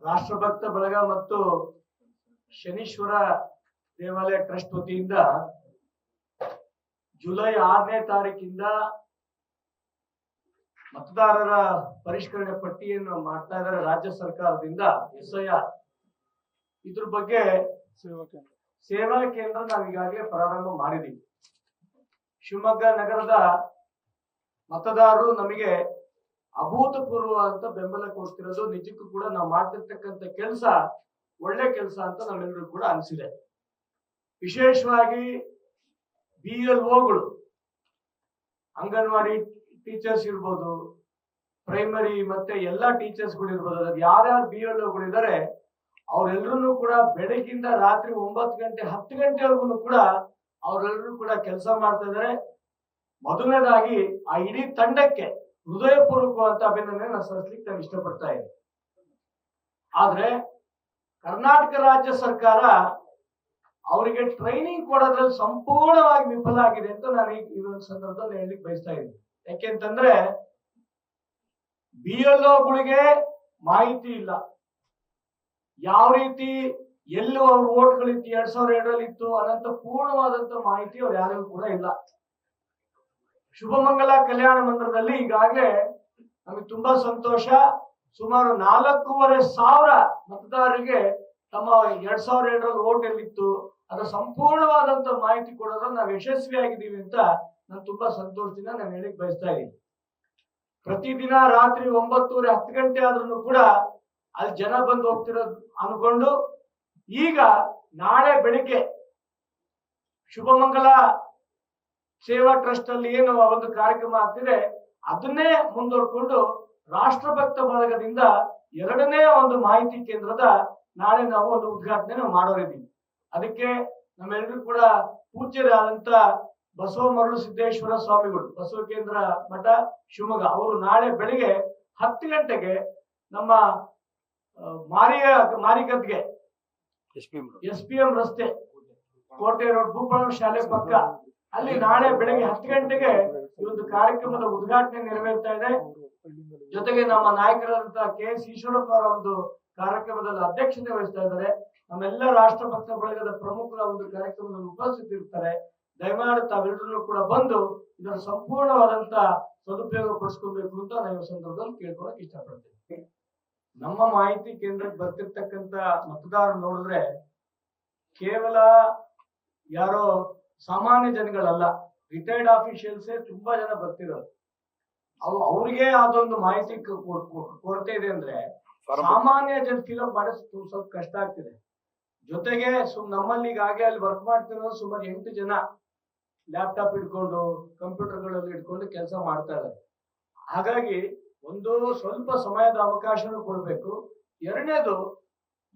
ರಾಷ್ಟ್ರಭಕ್ತ ಬಳಗ ಮತ್ತು ಶನೀಶ್ವರ ದೇವಾಲಯ ಟ್ರಸ್ಟ್ ವತಿಯಿಂದ ಜುಲೈ 6ನೇ ತಾರೀಕಿಂದ ಮತದಾರರ ಪರಿಷ್ಕರಣೆ ಪಟ್ಟಿಯನ್ನು ಮಾಡ್ತಾ ಇದ್ದಾರೆ ರಾಜ್ಯ ಸರ್ಕಾರದಿಂದ SIR. ಇದ್ರ ಬಗ್ಗೆ ಸೇವಾ ಕೇಂದ್ರ ನಾವು ಈಗಾಗಲೇ ಪ್ರಾರಂಭ ಮಾಡಿದೀವಿ. ಶಿವಮೊಗ್ಗ ನಗರದ ಮತದಾರರು ನಮಗೆ ಅಭೂತಪೂರ್ವ ಅಂತ ಬೆಂಬಲ ಕೊಡ್ತಿರೋದು ನಿಜಕ್ಕೂ ಕೂಡ ನಾವು ಮಾಡ್ತಿರ್ತಕ್ಕಂಥ ಕೆಲಸ ಒಳ್ಳೆ ಕೆಲಸ ಅಂತ ನಮ್ಮೆಲ್ಲರೂ ಕೂಡ ಅನಿಸಿದೆ. ವಿಶೇಷವಾಗಿ BLOಗಳು, ಅಂಗನವಾಡಿ ಟೀಚರ್ಸ್ ಇರ್ಬೋದು, ಪ್ರೈಮರಿ ಮತ್ತೆ ಎಲ್ಲಾ ಟೀಚರ್ಸ್ಗಳು ಇರ್ಬೋದು, ಅದು ಯಾರ್ಯಾರು BLOಗಳು ಇದ್ದಾರೆ ಅವರೆಲ್ಲರೂ ಕೂಡ ಬೆಳಗಿಂದ ರಾತ್ರಿ 9 ಗಂಟೆ 10 ಗಂಟೆವರೆಗೂ ಕೂಡ ಅವರೆಲ್ಲರೂ ಕೂಡ ಕೆಲಸ ಮಾಡ್ತಾ ಇದ್ದಾರೆ. ಮೊದಲನೇದಾಗಿ ಆ ಇಡೀ ತಂಡಕ್ಕೆ ಹೃದಯಪೂರ್ವಕವಾದ ಅಭಿನಂದನೆ ಸಲ್ಲಿಸಲಿಕ್ಕೆ ನಾನು ಇಷ್ಟಪಡ್ತಾ ಇದ್ದೀನಿ. ಆದ್ರೆ ಕರ್ನಾಟಕ ರಾಜ್ಯ ಸರ್ಕಾರ ಅವರಿಗೆ ಟ್ರೈನಿಂಗ್ ಕೊಡೋದ್ರಲ್ಲಿ ಸಂಪೂರ್ಣವಾಗಿ ವಿಫಲ ಆಗಿದೆ ಅಂತ ನಾನು ಈ ಒಂದು ಸಂದರ್ಭದಲ್ಲಿ ಹೇಳಲಿಕ್ಕೆ ಬಯಸ್ತಾ ಇದ್ದೀನಿ. ಯಾಕೆಂತಂದ್ರೆ BLOಗಳಿಗೆ ಮಾಹಿತಿ ಇಲ್ಲ, ಯಾವ ರೀತಿ ಎಲ್ಲೂ ಅವ್ರ ಓಟ್ಗಳಿತ್ತು 2002ರಲ್ಲಿ ಇತ್ತು ಅನ್ನಂತ ಪೂರ್ಣವಾದಂತ ಮಾಹಿತಿ ಅವ್ರು ಯಾರಿಗೂ ಕೂಡ ಇಲ್ಲ. ಶುಭಮಂಗಲ ಕಲ್ಯಾಣ ಮಂದಿರದಲ್ಲಿ ಈಗಾಗಲೇ ನಮಗೆ ತುಂಬಾ ಸಂತೋಷ, ಸುಮಾರು 4,500 ಮತದಾರರಿಗೆ ತಮ್ಮ 2002ರಲ್ಲಿ ಓಟ್ ಎಲ್ಲಿತ್ತು ಅದರ ಸಂಪೂರ್ಣವಾದಂತ ಮಾಹಿತಿ ಕೊಡೋದ್ರಲ್ಲಿ ನಾವು ಯಶಸ್ವಿಯಾಗಿದ್ದೀವಿ ಅಂತ ನಾನು ತುಂಬಾ ಸಂತೋಷದಿಂದ ನಾನು ಹೇಳಿಕ್ ಬಯಸ್ತಾ ಇದ್ದೀನಿ. ಪ್ರತಿದಿನ ರಾತ್ರಿ 9:30 10 ಗಂಟೆ ಆದ್ರೂ ಕೂಡ ಅಲ್ಲಿ ಜನ ಬಂದು ಹೋಗ್ತಿರೋದು ಅನ್ಕೊಂಡು ಈಗ ನಾಳೆ ಬೆಳಿಗ್ಗೆ ಶುಭಮಂಗಲ ಸೇವಾ ಟ್ರಸ್ಟ್ ಅಲ್ಲಿ ಏನು ಒಂದು ಕಾರ್ಯಕ್ರಮ ಆಗ್ತಿದೆ ಅದನ್ನೇ ಮುಂದುವರ್ಕೊಂಡು ರಾಷ್ಟ್ರಭಕ್ತ ಬಳಗದಿಂದ 2ನೇ ಒಂದು ಮಾಹಿತಿ ಕೇಂದ್ರದ ನಾಳೆ ನಾವು ಒಂದು ಉದ್ಘಾಟನೆ ಮಾಡೋರಿದ್ದೀವಿ. ಅದಕ್ಕೆ ನಮ್ಮೆಲ್ಲರೂ ಕೂಡ ಪೂಜ್ಯರಾದಂತ ಬಸವ ಮರಳು ಸಿದ್ದೇಶ್ವರ ಸ್ವಾಮಿಗಳು, ಬಸವ ಕೇಂದ್ರ ಮಠ ಶಿವಮೊಗ್ಗ, ಅವರು ನಾಳೆ ಬೆಳಿಗ್ಗೆ 10 ಗಂಟೆಗೆ ನಮ್ಮ ಮಾರಿಗದ್ಗೆ SPM ರಸ್ತೆ, ಕೋಟೆ ರೋಡ್, ಭೂಪಾಳ ಶಾಲೆ ಪಕ್ಕ ಅಲ್ಲಿ ನಾಳೆ ಬೆಳಗ್ಗೆ 10 ಗಂಟೆಗೆ ಈ ಒಂದು ಕಾರ್ಯಕ್ರಮದ ಉದ್ಘಾಟನೆ ನೆರವೇರ್ತಾ ಇದೆ. ಜೊತೆಗೆ ನಮ್ಮ ನಾಯಕರಾದಂತಹ KS ಈಶ್ವರಪ್ಪ ಅವರ ಒಂದು ಕಾರ್ಯಕ್ರಮದಲ್ಲಿ ಅಧ್ಯಕ್ಷತೆ ವಹಿಸ್ತಾ ಇದ್ದಾರೆ. ನಮ್ಮೆಲ್ಲ ರಾಷ್ಟ್ರಭಕ್ತ ಬಳಗದ ಪ್ರಮುಖರ ಒಂದು ಕಾರ್ಯಕ್ರಮದಲ್ಲಿ ಉಪಸ್ಥಿತರಿರ್ತಾರೆ. ದಯಮಾಡಿ ತಾವೆಲ್ಲರೂ ಕೂಡ ಬಂದು ಇದರ ಸಂಪೂರ್ಣವಾದಂತ ಸದುಪಯೋಗ ಪಡಿಸ್ಕೊಬೇಕು ಅಂತ ನಾವು ಸಂದರ್ಭದಲ್ಲಿ ಕೇಳ್ಕೊಳಕ್ ಇಷ್ಟಪಡ್ತೇವೆ. ನಮ್ಮ ಮಾಹಿತಿ ಕೇಂದ್ರಕ್ಕೆ ಬರ್ತಿರ್ತಕ್ಕಂತ ಮತದಾರರು ನೋಡಿದ್ರೆ ಕೇವಲ ಯಾರೋ ಸಾಮಾನ್ಯ ಜನಗಳಲ್ಲ, ರಿಟೈರ್ಡ್ ಆಫೀಷಿಯಲ್ಸೇ ತುಂಬಾ ಜನ ಬರ್ತಿರೋದು. ಅವ್ರಿಗೆ ಅದೊಂದು ಮಾಹಿತಿ ಕೊರತೆ ಇದೆ ಅಂದ್ರೆ ಸಾಮಾನ್ಯ ಜನ ಫಿಲಪ್ ಮಾಡೋದು ಸ್ವಲ್ಪ ಕಷ್ಟ ಆಗ್ತಿದೆ. ಜೊತೆಗೆ ನಮ್ಮಲ್ಲಿ ಈಗಾಗಲೇ ಅಲ್ಲಿ ವರ್ಕ್ ಮಾಡ್ತಿರೋದು ಸುಮಾರು 8 ಜನ ಲ್ಯಾಪ್ಟಾಪ್ ಇಟ್ಕೊಂಡು ಕಂಪ್ಯೂಟರ್ಗಳಲ್ಲಿ ಇಟ್ಕೊಂಡು ಕೆಲಸ ಮಾಡ್ತಾ ಇದ್ದಾರೆ. ಹಾಗಾಗಿ ಒಂದು ಸ್ವಲ್ಪ ಸಮಯದ ಅವಕಾಶನೂ ಕೊಡ್ಬೇಕು. 2ನೇದು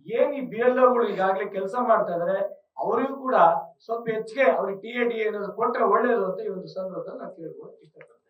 ಏನ್ ಈ BLOಗಳು ಈಗಾಗಲೇ ಕೆಲಸ ಮಾಡ್ತಾ ಇದಾರೆ ಅವರಿಗೂ ಕೂಡ ಸ್ವಲ್ಪ ಹೆಚ್ಚಿಗೆ ಅವ್ರಿಗೆ TAD ಏನಾದ್ರು ಕೊಟ್ರೆ ಒಳ್ಳೇದು ಅಂತ ಈ ಒಂದು ಸಂದರ್ಭದಲ್ಲಿ ನಾನು ಕೇಳ್ಕೊಳ್ಳೋಕೆ ಇಷ್ಟಪಡ್ತೀನಿ.